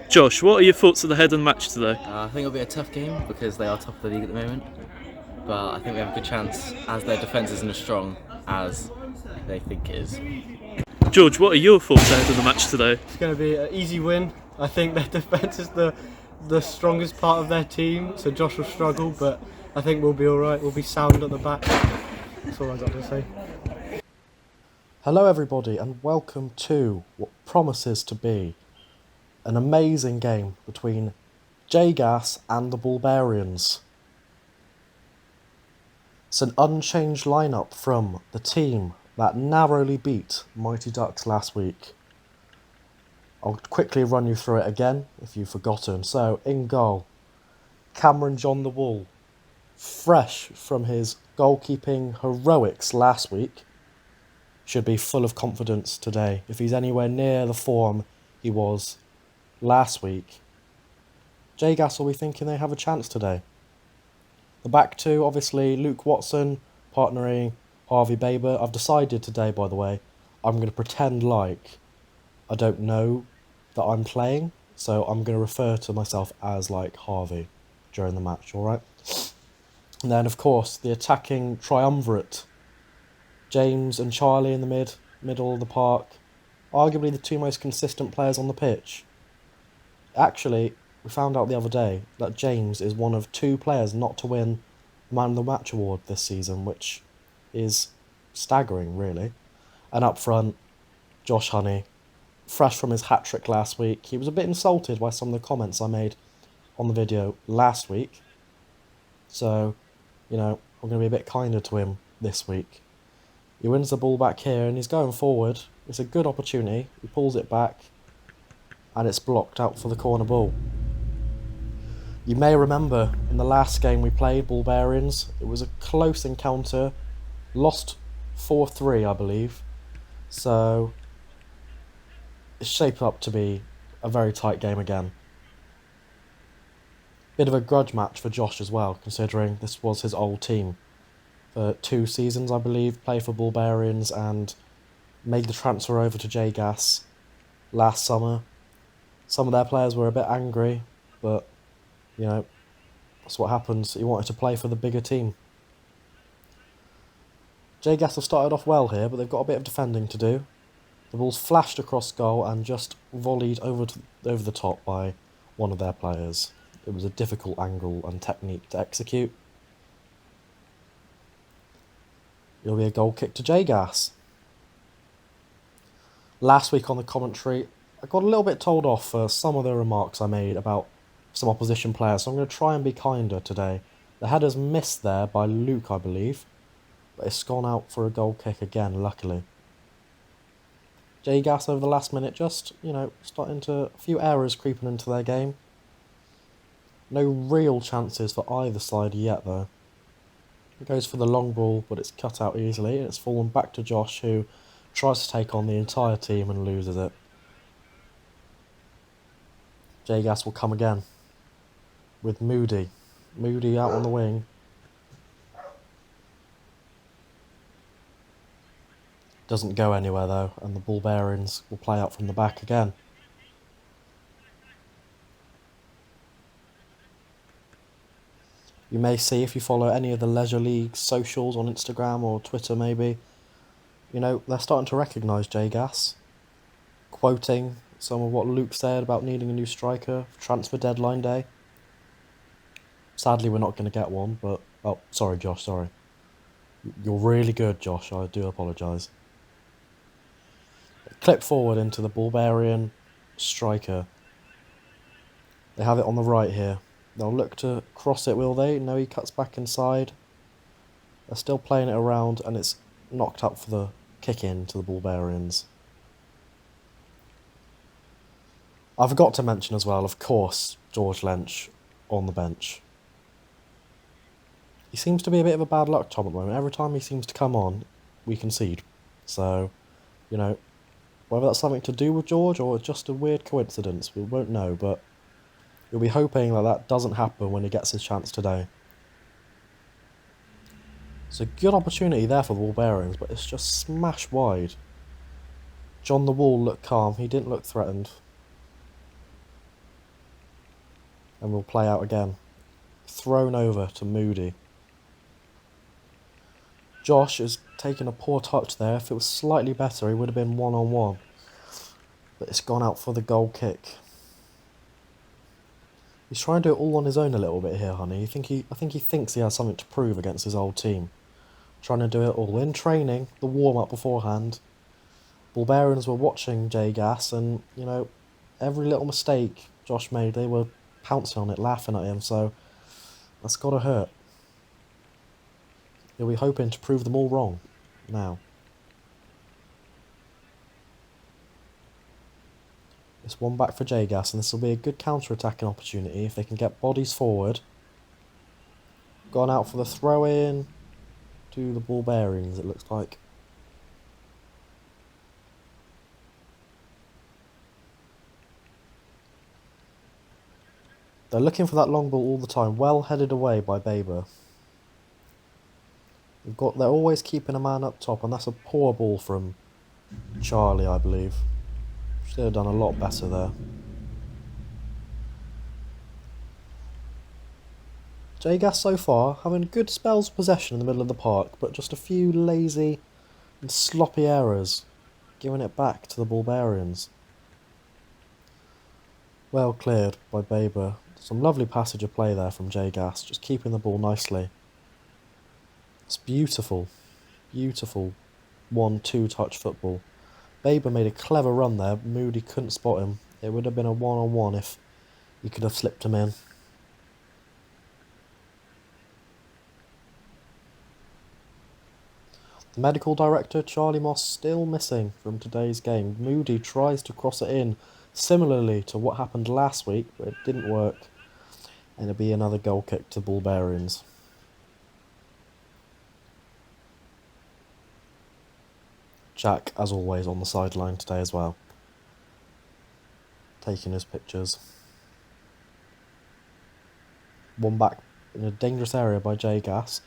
Josh, what are your thoughts of the head of the match today? I think it'll be a tough game because they are top of the league at the moment, but I think we have a good chance as their defence isn't as strong as they think it is. George, what are your thoughts ahead of the match today? It's going to be an easy win. I think their defence is the strongest part of their team, so Josh will struggle, but I think we'll be alright. We'll be sound at the back. That's all I've got to say. Hello everybody and welcome to what promises to be an amazing game between JGAS and the Ballbarians. It's an unchanged lineup from the team that narrowly beat Mighty Ducks last week. I'll quickly run you through it again if you've forgotten. So, in goal, Cameron John the Wall, fresh from his goalkeeping heroics last week, should be full of confidence today. If he's anywhere near the form he was last week, JGAS will be thinking they have a chance today. The back two, obviously, Luke Watson partnering Harvey Baber. I've decided today, by the way, I'm going to pretend like I don't know that I'm playing, so I'm going to refer to myself as like Harvey during the match, alright? And then, of course, the attacking triumvirate, James and Charlie in the middle of the park, arguably the two most consistent players on the pitch. Actually, we found out the other day that James is one of two players not to win the Man of the Match award this season, which is staggering, really. And up front, Josh Honey, fresh from his hat-trick last week. He was a bit insulted by some of the comments I made on the video last week. So, I'm going to be a bit kinder to him this week. He wins the ball back here and he's going forward. It's a good opportunity. He pulls it back and it's blocked out for the corner ball. You may remember in the last game we played, Ballbarians, it was a close encounter. Lost 4-3, I believe. So it's shaped up to be a very tight game again. Bit of a grudge match for Josh as well, considering this was his old team. For 2 seasons, I believe, played for Ballbarians and made the transfer over to JGAS last summer. Some of their players were a bit angry, but, that's what happens. He wanted to play for the bigger team. JGAS have started off well here, but they've got a bit of defending to do. The ball's flashed across goal and just volleyed over the top by one of their players. It was a difficult angle and technique to execute. It'll be a goal kick to JGAS. Last week on the commentary, I got a little bit told off for some of the remarks I made about some opposition players, so I'm going to try and be kinder today. The header's missed there by Luke, I believe, but it's gone out for a goal kick again, luckily. JGAS over the last minute just, starting to, a few errors creeping into their game. No real chances for either side yet, though. It goes for the long ball, but it's cut out easily, and it's fallen back to Josh, who tries to take on the entire team and loses it. JGAS will come again with Moody. Moody out on the wing. Doesn't go anywhere though, and the Ballbarians will play out from the back again. You may see, if you follow any of the Leisure League socials on Instagram or Twitter maybe, they're starting to recognise JGAS, quoting some of what Luke said about needing a new striker for transfer deadline day. Sadly, we're not going to get one, but... Oh, sorry, Josh, sorry. You're really good, Josh, I do apologise. Clip forward into the Ballbarian striker. They have it on the right here. They'll look to cross it, will they? No, he cuts back inside. They're still playing it around, and it's knocked up for the kick-in to the Ballbarians. I forgot to mention as well, of course, George Lench on the bench. He seems to be a bit of a bad luck Tom at the moment. Every time he seems to come on, we concede. So, whether that's something to do with George or just a weird coincidence, we won't know, but you'll be hoping that doesn't happen when he gets his chance today. It's a good opportunity there for the Ballbarians, but it's just smashed wide. John the Wall looked calm, he didn't look threatened. And we'll play out again. Thrown over to Moody. Josh has taken a poor touch there. If it was slightly better, he would have been one-on-one. But it's gone out for the goal kick. He's trying to do it all on his own a little bit here, honey. I think he thinks he has something to prove against his old team. Trying to do it all in training, the warm-up beforehand. Ballbarians were watching JGAS, and, you know, every little mistake Josh made, they were pouncing on it, laughing at him, so that's got to hurt. He'll be hoping to prove them all wrong now. It's one back for JGAS, and this will be a good counter-attacking opportunity if they can get bodies forward. Gone out for the throw-in to the Ballbarians, it looks like. They're looking for that long ball all the time, well headed away by Baber. They're always keeping a man up top, and that's a poor ball from Charlie, I believe. Should have done a lot better there. JGAS so far having good spells of possession in the middle of the park, but just a few lazy and sloppy errors, giving it back to the Ballbarians. Well cleared by Baber. Some lovely passage of play there from JGAS, just keeping the ball nicely. It's beautiful, beautiful 1-2 touch football. Baber made a clever run there. Moody couldn't spot him. It would have been a one-on-one if he could have slipped him in. The medical director, Charlie Moss, still missing from today's game. Moody tries to cross it in, similarly to what happened last week, but it didn't work. And it'll be another goal kick to Ballbarians. Jack, as always, on the sideline today as well. Taking his pictures. One back in a dangerous area by JGAS.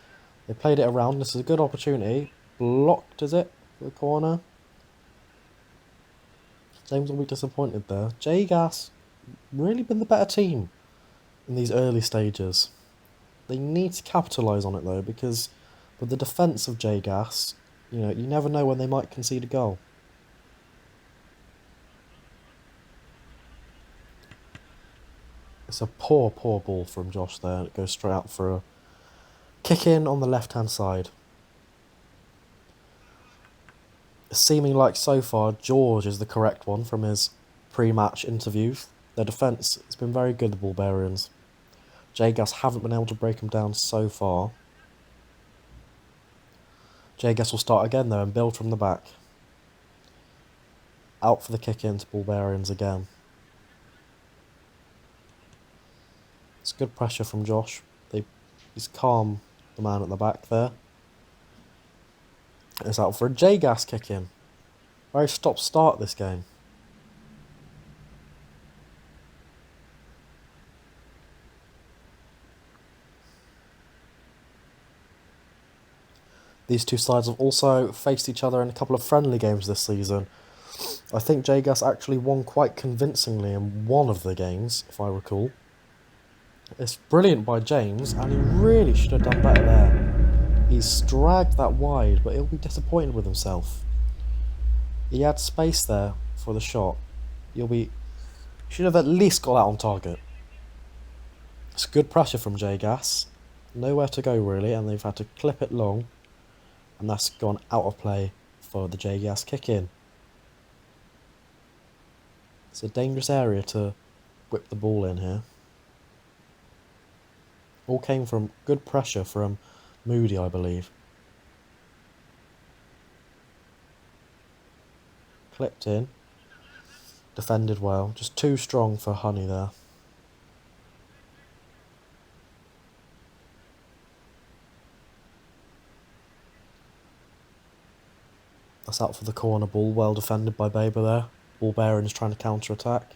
They played it around. This is a good opportunity. Blocked, is it? For the corner. James will be disappointed there. JGAS really been the better team in these early stages. They need to capitalise on it though, because with the defence of JGAS, you know, you never know when they might concede a goal. It's a poor ball from Josh there. It goes straight out for a kick in on the left-hand side. It's seeming like so far George is the correct one from his pre-match interviews. Their defence has been very good, the Ballbarians. JGAS haven't been able to break them down so far. JGAS will start again though and build from the back. Out for the kick in to Ballbarians again. It's good pressure from Josh. He's calm, the man at the back there. It's out for a JGAS kick in. Very stop-start this game. These two sides have also faced each other in a couple of friendly games this season. I think JGAS actually won quite convincingly in one of the games, if I recall. It's brilliant by James, and he really should have done better there. He's dragged that wide, but he'll be disappointed with himself. He had space there for the shot. Should have at least got that on target. It's good pressure from JGAS. Nowhere to go really, and they've had to clip it long. And that's gone out of play for the JGAS kick in. It's a dangerous area to whip the ball in here. All came from good pressure from Moody, I believe. Clipped in. Defended well. Just too strong for Honey there. That's out for the corner ball. Well defended by Baber there. Ballbarians trying to counter-attack.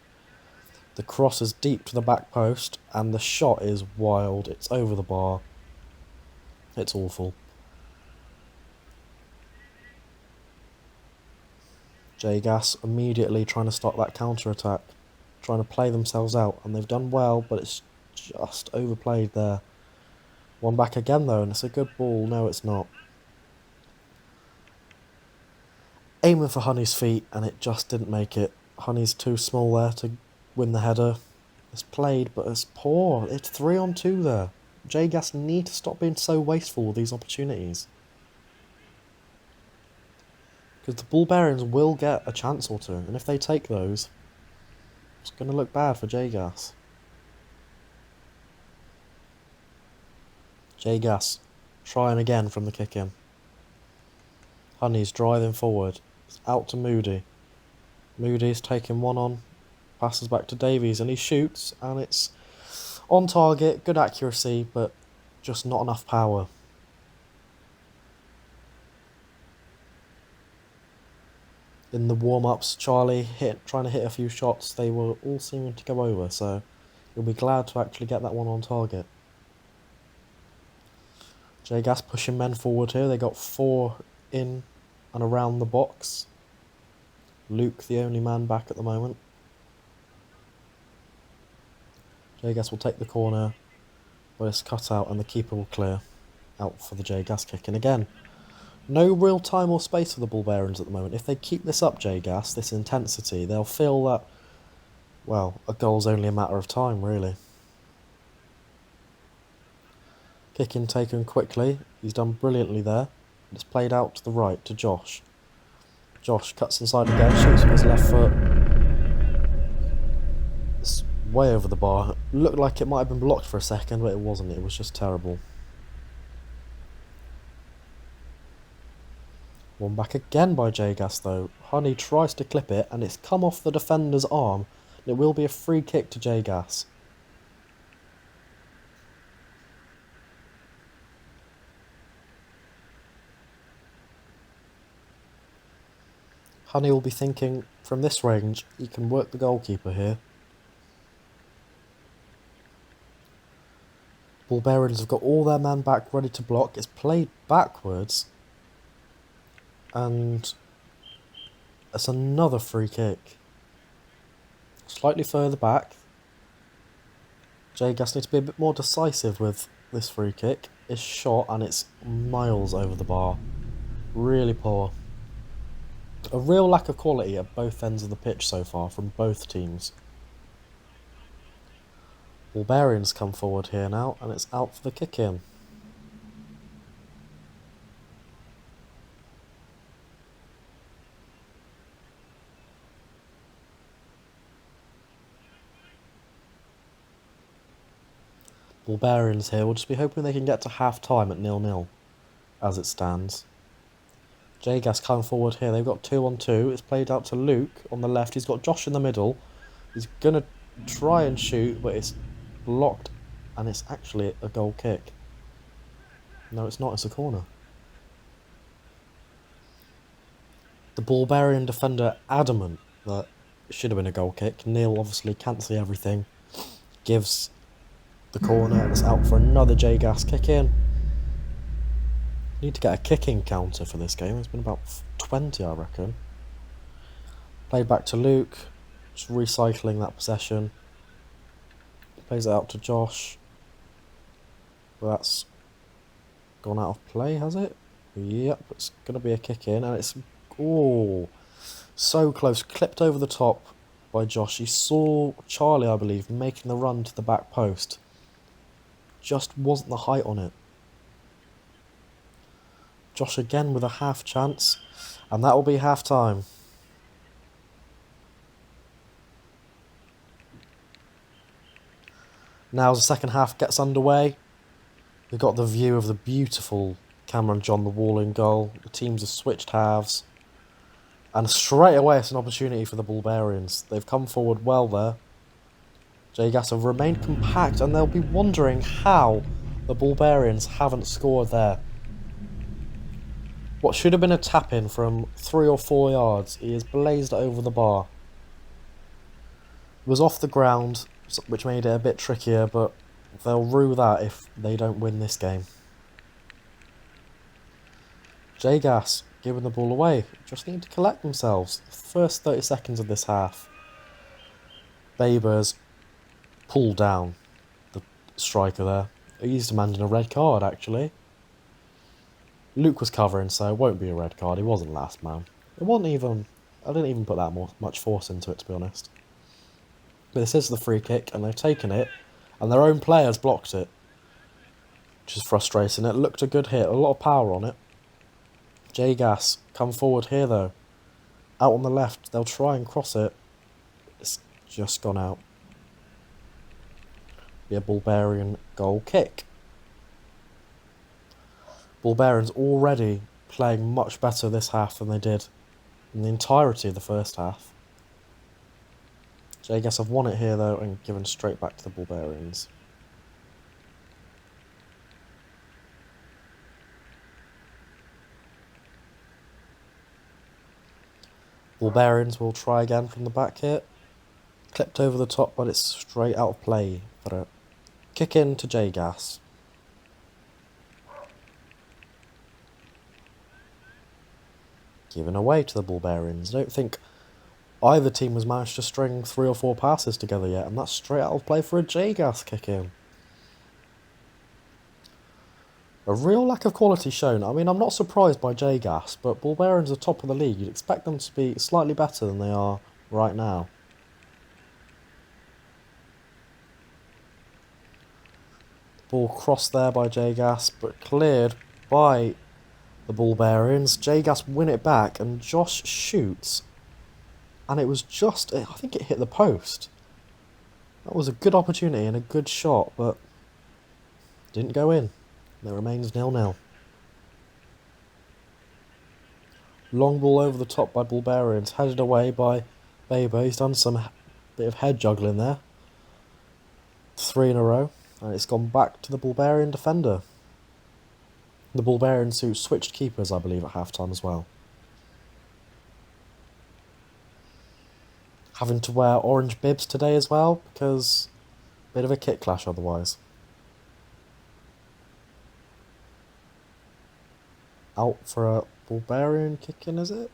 The cross is deep to the back post, and the shot is wild. It's over the bar. It's awful. JGAS immediately trying to start that counter-attack, trying to play themselves out, and they've done well, but it's just overplayed there. One back again though, and it's a good ball. No, it's not. Aiming for Honey's feet, and it just didn't make it. Honey's too small there to win the header. It's played, but it's poor. It's 3-on-2 there. JGAS need to stop being so wasteful with these opportunities. Because the Ballbarians will get a chance or two, and if they take those, it's going to look bad for JGAS. JGAS trying again from the kick-in. Honey's driving forward. It's out to Moody. Moody's taking one on. Passes back to Davies, and he shoots, and it's on target, good accuracy, but just not enough power. In the warm-ups, Charlie trying to hit a few shots. They were all seeming to go over, so you'll be glad to actually get that one on target. JGAS pushing men forward here. They got 4 in and around the box. Luke, the only man back at the moment. JGAS will take the corner, but it's cut out and the keeper will clear out for the JGAS kick. And again, no real time or space for the Ballbarians at the moment. If they keep this up, JGAS, this intensity, they'll feel that, well, a goal's only a matter of time, really. Kicking taken quickly. He's done brilliantly there. It's played out to the right, to Josh. Josh cuts inside again, shoots with his left foot. It's way over the bar. Looked like it might have been blocked for a second, but it wasn't. It was just terrible. One back again by JGAS though. Honey tries to clip it, and it's come off the defender's arm. It will be a free kick to JGAS. Honey will be thinking, from this range, he can work the goalkeeper here. Ballbarians have got all their men back ready to block. It's played backwards. And it's another free kick. Slightly further back. JGAS needs to be a bit more decisive with this free kick. It's shot and it's miles over the bar. Really poor. A real lack of quality at both ends of the pitch so far from both teams. Ballbarians come forward here now, and it's out for the kick-in. Ballbarians here will just be hoping they can get to half-time at 0-0, as it stands. JGAS come forward here. They've got 2-on-2. It's played out to Luke on the left. He's got Josh in the middle. He's going to try and shoot, but it's blocked, and it's actually a goal kick. No, it's not. It's a corner. The Ballbarian defender adamant that it should have been a goal kick. Neil obviously can't see everything. Gives the corner, and it's out for another JGAS kick in. Need to get a kicking counter for this game. It's been about 20, I reckon. Played back to Luke. Just recycling that possession. Plays it out to Josh. But that's gone out of play, has it? Yep, it's going to be a kick in. And it's... oh, so close. Clipped over the top by Josh. He saw Charlie, I believe, making the run to the back post. Just wasn't the height on it. Josh again with a half chance, and that will be half time. Now as the second half gets underway, we've got the view of the beautiful Cameron John the Wall in goal. The teams have switched halves, and straight away it's an opportunity for the Ballbarians. They've come forward well there. JGAS have remained compact, and they'll be wondering how the Ballbarians haven't scored there. What should have been a tap-in from 3 or 4 yards, he has blazed it over the bar. It was off the ground, which made it a bit trickier, but they'll rue that if they don't win this game. JGAS giving the ball away, just need to collect themselves. First 30 seconds of this half. Baber's pulled down. The striker there. He's demanding a red card, actually. Luke was covering, so it won't be a red card. He wasn't last man. It wasn't even... I didn't even put that much force into it, to be honest. But this is the free kick, and they've taken it, and their own players blocked it. Which is frustrating. It looked a good hit, a lot of power on it. JGAS come forward here, though. Out on the left, they'll try and cross it. It's just gone out. Be a Ballbarian goal kick. Ballbarians already playing much better this half than they did in the entirety of the first half. JGAS have won it here though and given straight back to the Ballbarians. Ballbarians will try again from the back here. Clipped over the top, but it's straight out of play for a kick in to JGAS. Given away to the Ballbarians. I don't think either team has managed to string 3 or 4 passes together yet, and that's straight out of play for a JGAS kick in. A real lack of quality shown. I mean, I'm not surprised by JGAS, but Ballbarians are top of the league. You'd expect them to be slightly better than they are right now. Ball crossed there by JGAS, but cleared by the Ballbarians. JGAS win it back, and Josh shoots. And it was just... I think it hit the post. That was a good opportunity and a good shot, but didn't go in. It remains 0-0. Long ball over the top by Ballbarians, headed away by Baber. He's done some bit of head juggling there. 3 in a row, and it's gone back to the Ballbarian defender. The Ballbarians who switched keepers, I believe, at half-time as well. Having to wear orange bibs today as well, because a bit of a kit clash otherwise. Out for a Ballbarian kick-in, is it?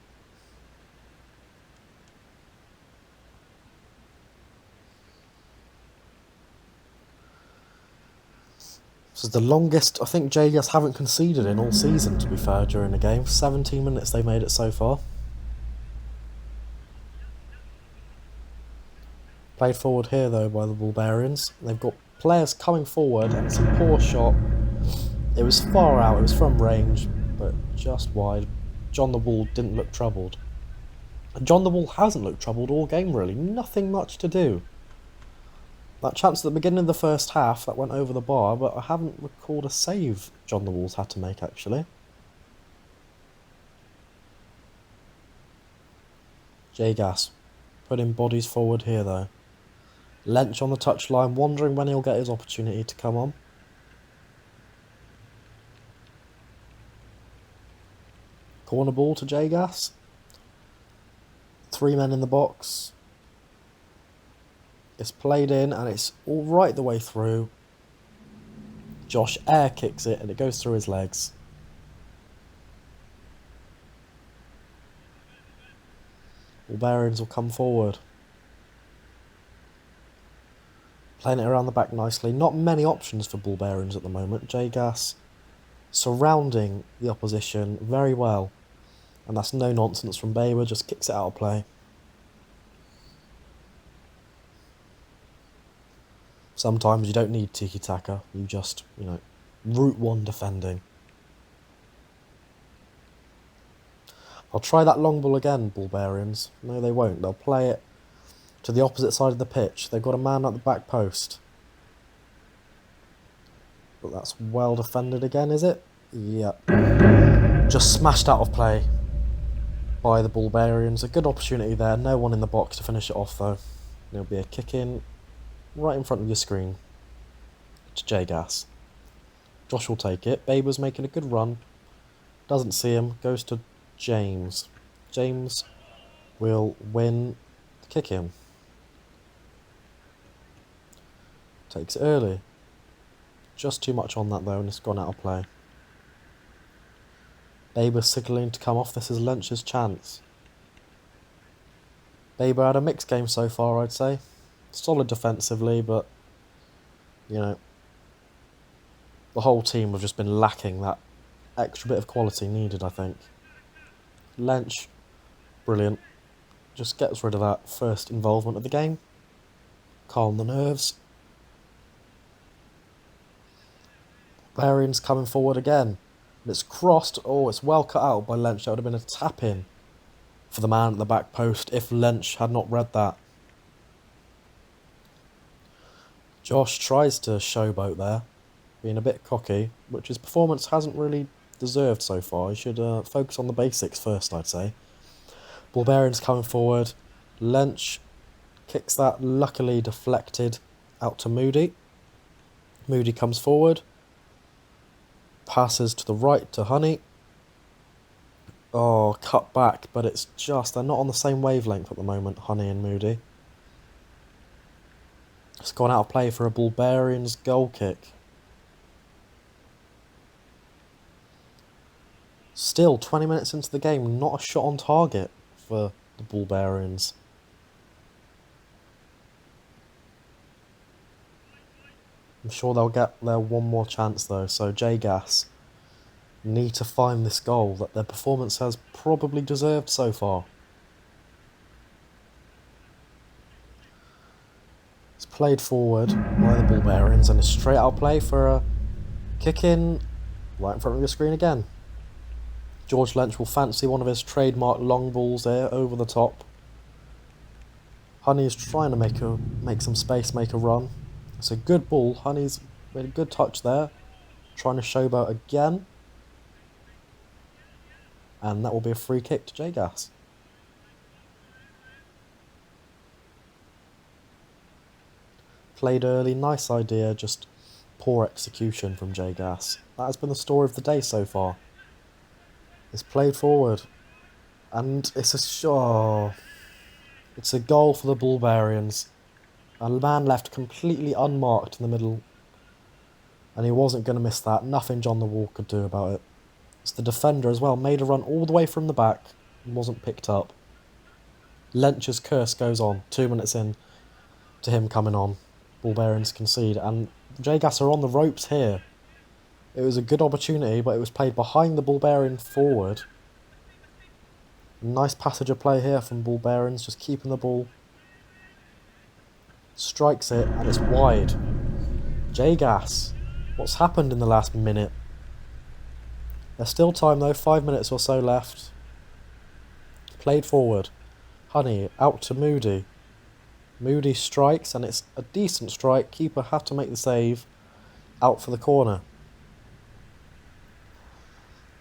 This is the longest I think JGAS haven't conceded in all season, to be fair, during the game. 17 minutes they've made it so far. Played forward here, though, by the Ballbarians. They've got players coming forward, and it's a poor shot. It was far out, it was from range, but just wide. John the Wall didn't look troubled. And John the Wall hasn't looked troubled all game, really. Nothing much to do. That chance at the beginning of the first half, that went over the bar, but I haven't recalled a save John the Wall's had to make, actually. JGAS putting bodies forward here, though. Lench on the touchline, wondering when he'll get his opportunity to come on. Corner ball to JGAS. 3 men in the box. It's played in and it's all right the way through. Josh air kicks it and it goes through his legs. Ballbarians will come forward. Playing it around the back nicely. Not many options for Ballbarians at the moment. JGAS surrounding the opposition very well. And that's no nonsense from Baber, just kicks it out of play. Sometimes you don't need tiki-taka, you just, route one defending. I'll try that long ball again, Ballbarians. No, they won't. They'll play it to the opposite side of the pitch. They've got a man at the back post. But that's well defended again, is it? Yep. Just smashed out of play by the Ballbarians. A good opportunity there. No one in the box to finish it off, though. There'll be a kick in right in front of your screen to JGAS. Josh will take it. Baber's making a good run. Doesn't see him. Goes to James. James will win the kick in. Takes it early. Just too much on that though, and it's gone out of play. Baber signalling to come off. This is Lench's chance. Baber had a mixed game so far, I'd say. Solid defensively, but, the whole team have just been lacking that extra bit of quality needed, I think. Lench, brilliant. Just gets rid of that first involvement of the game. Calm the nerves. Ballbarians coming forward again. And it's crossed. Oh, it's well cut out by Lench. That would have been a tap-in for the man at the back post if Lench had not read that. Josh tries to showboat there, being a bit cocky, which his performance hasn't really deserved so far. He should focus on the basics first, I'd say. Ballbarians coming forward. Lench kicks that, luckily deflected out to Moody. Moody comes forward. Passes to the right to Honey. Oh, cut back, but it's just, they're not on the same wavelength at the moment, Honey and Moody. It's gone out of play for a Ballbarians goal kick. Still, 20 minutes into the game, not a shot on target for the Ballbarians. I'm sure they'll get their one more chance though, so JGAS need to find this goal that their performance has probably deserved so far. It's played forward by the Ballbarians and a straight out play for a kick in right in front of your screen again. George Lench will fancy one of his trademark long balls there over the top. Honey's trying to make some space, make a run. It's a good ball. Honey's made a good touch there. Trying to showboat again. And that will be a free kick to JGAS. Played early, nice idea, just poor execution from JGAS. That has been the story of the day so far. It's played forward. And it's it's a goal for the Ballbarians. A man left completely unmarked in the middle. And he wasn't going to miss that. Nothing John the Wall could do about it. It's the defender as well. Made a run all the way from the back. And wasn't picked up. Lench's curse goes on. 2 minutes in to him coming on. Ballbarians concede. And JGAS are on the ropes here. It was a good opportunity, but it was played behind the Ballbarian forward. Nice passage of play here from Ballbarians. Just keeping the ball. Strikes it, and it's wide. JGAS, what's happened in the last minute? There's still time though, 5 minutes or so left. Played forward. Honey, out to Moody. Moody strikes, and it's a decent strike. Keeper had to make the save. Out for the corner.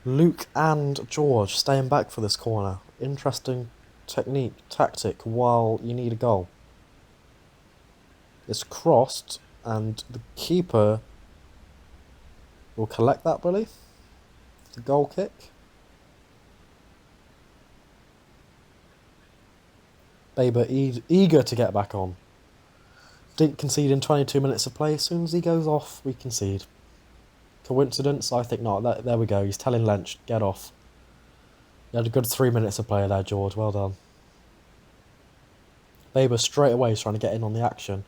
Luke and George staying back for this corner. Interesting tactic while you need a goal. It's crossed, and the keeper will collect that, Billy. The goal kick. Baber eager to get back on. Didn't concede in 22 minutes of play. As soon as he goes off, we concede. Coincidence? I think not. There we go. He's telling Lench, get off. You had a good 3 minutes of play there, George. Well done. Baber straight away is trying to get in on the action.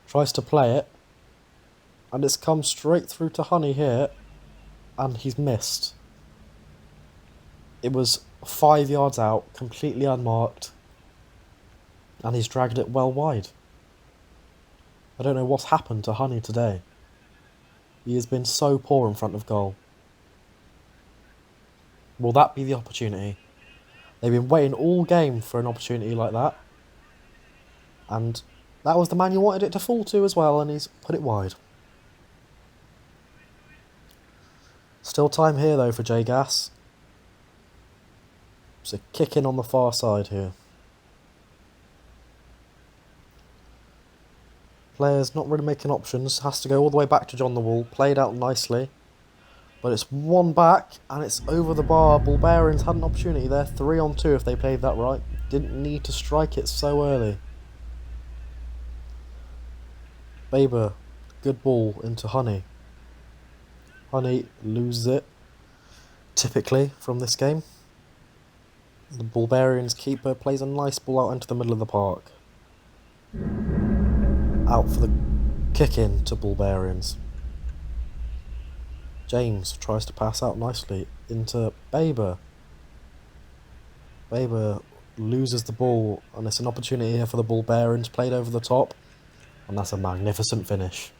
Tries to play it. And it's come straight through to Honey here. And he's missed. It was 5 yards out, completely unmarked. And he's dragged it well wide. I don't know what's happened to Honey today. He has been so poor in front of goal. Will that be the opportunity? They've been waiting all game for an opportunity like that. And that was the man you wanted it to fall to as well, and he's put it wide. Still time here though for JGAS. It's a kick in on the far side here. Players not really making options. Has to go all the way back to John the Wall. Played out nicely. But it's one back and it's over the bar. Ballbarians had an opportunity there. 3 on 2 if they played that right. Didn't need to strike it so early. Baber, good ball into Honey. Honey loses it. Typically from this game. The Ballbarians keeper plays a nice ball out into the middle of the park. Out for the kick in to Ballbarians. James tries to pass out nicely into Baber. Baber loses the ball, and it's an opportunity here for the Ballbarians, played over the top, and that's a magnificent finish.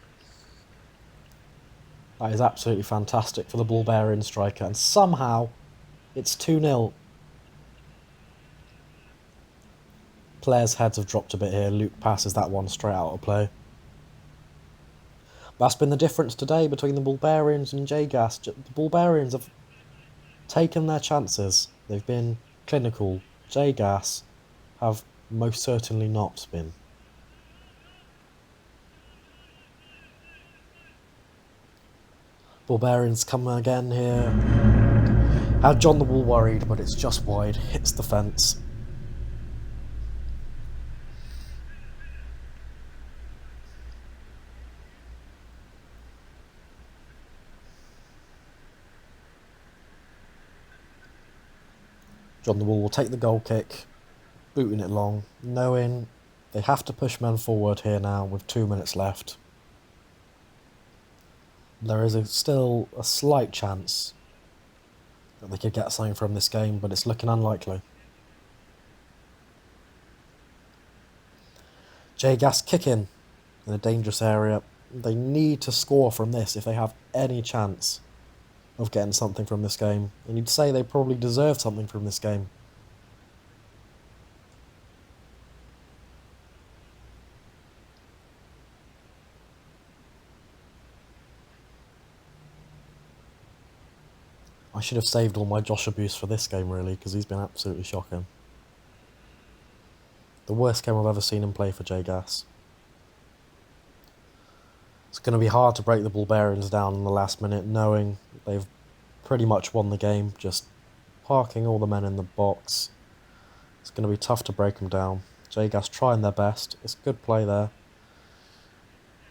That is absolutely fantastic for the Ballbarian striker, and somehow it's 2-0. Players' heads have dropped a bit here. Luke passes that one straight out of play. That's been the difference today between the Ballbarians and JGAS. The Ballbarians have taken their chances. They've been clinical. JGAS have most certainly not been. Ballbarians come again here. Had John the Wall worried, but it's just wide. Hits the fence. John the Wall will take the goal kick, booting it long, knowing they have to push men forward here now with 2 minutes left. There is still a slight chance that they could get something from this game, but it's looking unlikely. JGAS kicking in a dangerous area. They need to score from this if they have any chance of getting something from this game. And you'd say they probably deserve something from this game. I should have saved all my Josh abuse for this game, really, because he's been absolutely shocking. The worst game I've ever seen him play for JGAS. It's going to be hard to break the Ballbarians down in the last minute, knowing they've pretty much won the game, just parking all the men in the box. It's going to be tough to break them down. JGAS trying their best. It's good play there,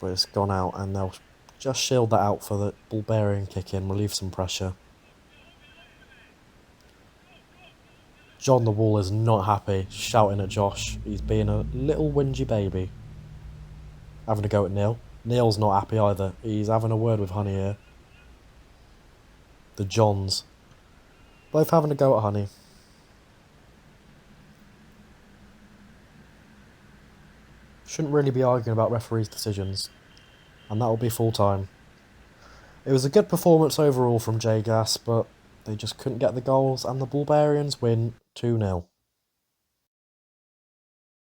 but it's gone out, and they'll just shield that out for the Ballbarian kick in, relieve some pressure. John the Wall is not happy, shouting at Josh. He's being a little whingy baby. Having a go at Neil. Neil's not happy either. He's having a word with Honey here. The Johns. Both having a go at Honey. Shouldn't really be arguing about referees' decisions. And that will be full time. It was a good performance overall from JGAS, but they just couldn't get the goals, and the Ballbarians win 2-0.